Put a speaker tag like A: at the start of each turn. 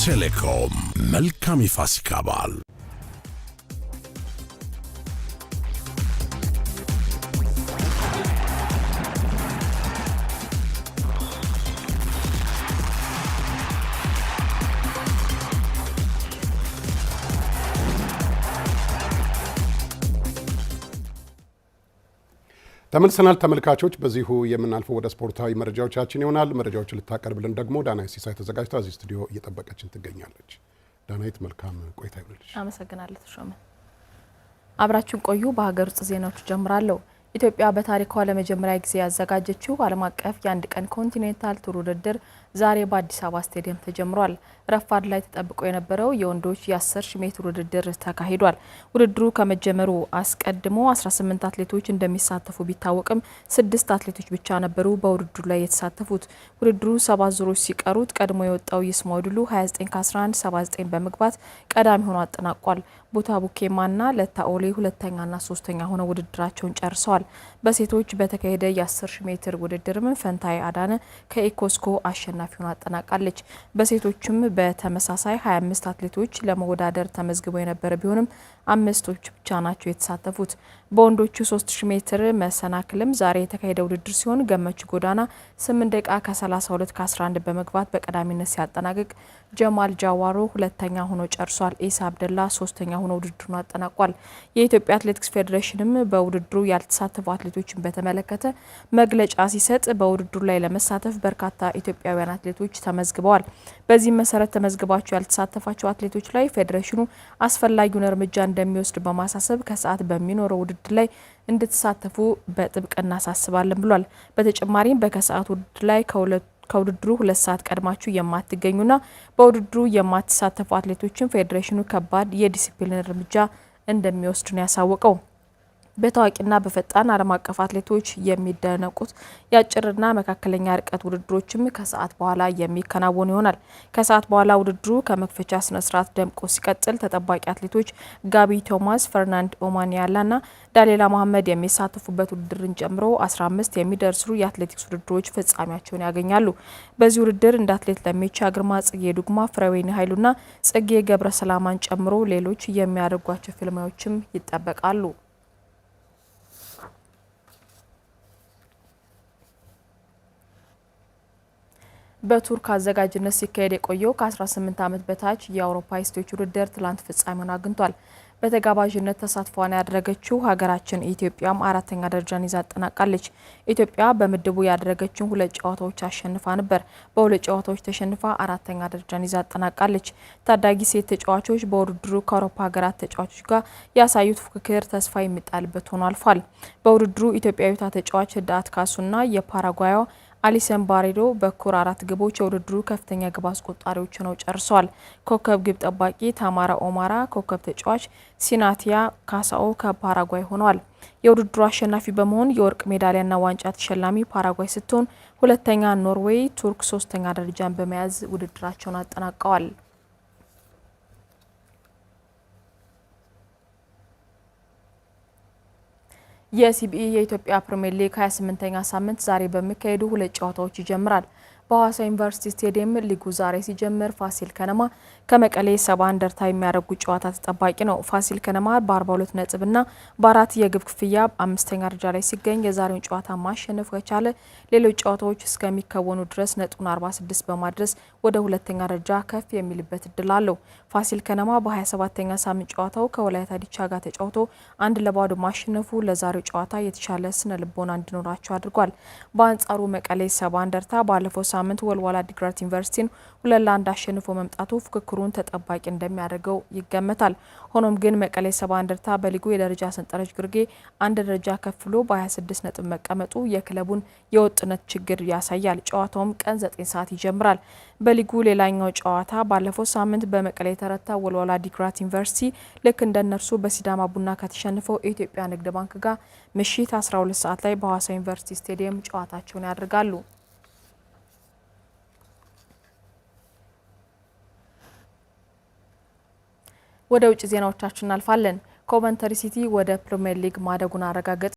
A: ቴሌኮም መልካም የፋሲካ በዓል።
B: ተመልሰናል ተመልካቾች። በዚሁ የምናልፈው ወደ ስፖርታዊ መረጃዎቻችን ይሆናል። መረጃዎችን ልታቀርብልን ደግሞ ዳናይት ሲሳይ ተዘጋጅታ እዚህ ስቱዲዮ እየጠበቀችን ትገኛለች። ዳናይት መልካም ቆይታ ይሁንልሽ።
C: አመሰግናለሁ ተሾመ። አብራችሁን ቆዩ። በሀገር ውስጥ ዜናዎች ጀምራለሁ። ኢትዮጵያ በታሪኳ ለመጀመሪያ ጊዜ ያዘጋጀችው ዓለም አቀፍ የአንድ ቀን ኮንቲኔንታል ቱር ውድድር ዛሬ በአዲስ አበባ ስቴዲየም ተጀምሯል። ረፋድ ላይ ተጠብቆ የነበረው የወንዶች የ10,000 ሜትር ውድድር ተካሂዷል። ውድድሩ ከመጀመሩ አስቀድሞ 18 አትሌቶች እንደሚሳተፉ ቢታወቅም 6 አትሌቶች ብቻ ነበሩ በውድድሩ ላይ የተሳተፉት። ውድድሩ 7 ዙሮች ሲቀሩት ቀድሞ የወጣው ይስማ ድሉ 29 ከ11 79 በመግባት ቀዳሚ ሆኖ አጠናቋል። ቦታ ቡኬማና ለታኦሌ ሁለተኛና ሶስተኛ ሆነው ውድድራቸውን ጨርሰዋል። በሴቶች በተካሄደ የ10,000 ሜትር ውድድርም ፈንታይ አዳነ ከኢኮስኮ አሸናፊ ሆና አጠናቃለች። በሴቶችም በተመሳሳይ 25 አትሌቶች ለመወዳደር ተመዝግበው የነበረ ቢሆንም 5ቶች ብቻ ናቸው የተሳተፉት። በወንዶቹ 3000 ሜትር መሰናክልም ዛሬ የተካሄደ ውድድር ሲሆን ገመቹ ጎዳና 8 ደቂቃ ከ32 ከ11 በመግባት በቀዳሚነት ሲያጠናቅቅ ጀማል ጃዋሮ ሁለተኛ ሆኖ ጨርሷል። ኢሳ አብደላ ሶስተኛ ሆኖ ውድድሩን አጠናቋል። የኢትዮጵያ አትሌቲክስ ፌዴሬሽንም በውድድሩ ያልተሳተፉ አትሌቶችን በተመለከተ መግለጫ ሲሰጥ በውድድሩ ላይ ለመሳተፍ በርካታ ኢትዮጵያውያን አትሌቶች ተመዝግበዋል። በዚህም መሰረት ተመዝግባቸው ያልተሳተፋቸው አትሌቶች ላይ ፌዴሬሽኑ አስፈላጊውን እርምጃ እንደሚወስድ በማሳሰብ ከሰዓት በሚኖረው ውድድር ላይ እንድትሳተፉ በጥብቅ እናሳስባለን ብሏል። በተጨማሪም በከሰዓት ውድድር ላይ ከውድድሩ 2 ሰዓት ቀድማችሁ የማትገኙና በውድድሩ የማትሳተፉ አትሌቶችን ፌዴሬሽኑ ከባድ የዲሲፕሊን እርምጃ እንደሚወስድ ነው ያሳወቀው። በታዋቂና በፈጣን ዓለም አቀፍ አትሌቶች የሚደነቁት የአጭርና መካከለኛ ርቀት ውድድሮችም ከሰዓት በኋላ የሚከናወኑ ይሆናል። ከሰዓት በኋላ ውድድሩ ከመክፈቻ ስነ ስርዓት ደምቆ ሲቀጥል ተጠባቂ አትሌቶች ጋቢ ቶማስ፣ ፈርናንድ ኦማኒያላና ዳሌላ መሐመድ የሚሳተፉበት ውድድርን ጨምሮ 15 የሚደርሱ የአትሌቲክስ ውድድሮች ፍጻሜያቸውን ያገኛሉ። በዚህ ውድድር እንደ አትሌት ለሜቻ ግርማ፣ ጽጌ ዱግማ፣ ፍሬወይኒ ኃይሉና ጽጌ ገብረ ሰላማን ጨምሮ ሌሎች የሚያደርጓቸው ፊልማዎችም ይጠበቃሉ። በቱርክ አዘጋጅነት ሲካሄድ የቆየው ከ18 ዓመት በታች የአውሮፓ ሴቶች ውድድር ትላንት ፍጻሜውን አግኝቷል። በተጋባዥነት ተሳትፏን ያደረገችው ሀገራችን ኢትዮጵያም 4ኛ ደረጃን ይዛ አጠናቃለች። ኢትዮጵያ በምድቡ ያደረገችውን 2 ጨዋታዎች አሸንፋ ነበር። በ2 ጨዋታዎች ተሸንፋ 4ኛ ደረጃን ይዛ አጠናቃለች። ታዳጊ ሴት ተጫዋቾች በውድድሩ ከአውሮፓ ሀገራት ተጫዋቾች ጋር ያሳዩት ፉክክር ተስፋ የሚጣልበት ሆኖ አልፏል። በውድድሩ ኢትዮጵያዊቷ ተጫዋች ህዳት ካሱና የፓራጓዩ አሊሰን ባሬዶ በኩር 4 ግቦች የውድድሩ ከፍተኛ ግብ አስቆጣሪዎች ሆነው ጨርሰዋል። ኮከብ ግብ ጠባቂ ታማራ ኦማራ፣ ኮከብ ተጫዋች ሲናቲያ ካሳኦ ከፓራጓይ ሆነዋል። የውድድሩ አሸናፊ በመሆን የወርቅ ሜዳሊያና ዋንጫ ተሸላሚ ፓራጓይ ስትሆን ሁለተኛ ኖርዌይ፣ ቱርክ ሶስተኛ ደረጃን በመያዝ ውድድራቸውን አጠናቀዋል። የሲቢኢ የኢትዮጵያ ፕሪሚየር ሊግ 28ኛ ሳምንት ዛሬ በሚካሄዱ 2 ጨዋታዎች ይጀምራል። በሐዋሳ ዩኒቨርሲቲ ስቴዲየም ሊጉ ዛሬ ሲጀምር ፋሲል ከነማ ከመቀሌ ሰባ እንደርታ የሚያደርጉት ጨዋታ ተጠባቂ ነው። ፋሲል ከነማ በ42 ነጥብና በ4 የግብ ክፍያ 5ኛ ደረጃ ላይ ሲገኝ የዛሬውን ጨዋታ ማሸነፍ ከቻለ ሌሎች ጨዋታዎች እስከሚከወኑ ድረስ ነጥቡን 46 በማድረስ ወደ 2ኛ ደረጃ ከፍ የሚልበት እድል አለው። ፋሲል ከነማ በ27ኛ ሳምንት ጨዋታው ከወላይታ ዲቻ ጋር ተጫውቶ 1-0 ማሸነፉ ለዛሬው ጨዋታ የተሻለ ስነ ልቦና እንዲኖራቸው አድርጓል። በአንጻሩ መቀሌ ሰባ እንደርታ ባለፈው ሳምንት ወልዋላ ዲግራት ዩኒቨርሲቲን 2-1 አሸንፎ መምጣቱ ፍክክሩን ተጠባቂ እንደሚያደርገው ይገመታል። ሆኖም ግን መቀሌ ሰባ እንደርታ በሊጉ የደረጃ ሰንጠረዥ ግርጌ 1 ደረጃ ከፍ ብሎ በ26 ነጥብ መቀመጡ የክለቡን የወጥነት ችግር ያሳያል። ጨዋታውም ቀን 9 ሰዓት ይጀምራል። በሊጉ ሌላኛው ጨዋታ ባለፈው ሳምንት በመቀሌ የተረታ ወልዋላ ዲግራት ዩኒቨርሲቲ ልክ እንደነርሱ በሲዳማ ቡና ከተሸነፈው የኢትዮጵያ ንግድ ባንክ ጋር ምሽት 12 ሰዓት ላይ በሐዋሳ ዩኒቨርሲቲ ስቴዲየም ጨዋታቸውን ያደርጋሉ። ወደ ውጭ ዜናዎቻችን እናልፋለን። ኮቨንተሪ ሲቲ ወደ ፕሪሚየር ሊግ ማደጉን አረጋገጠ።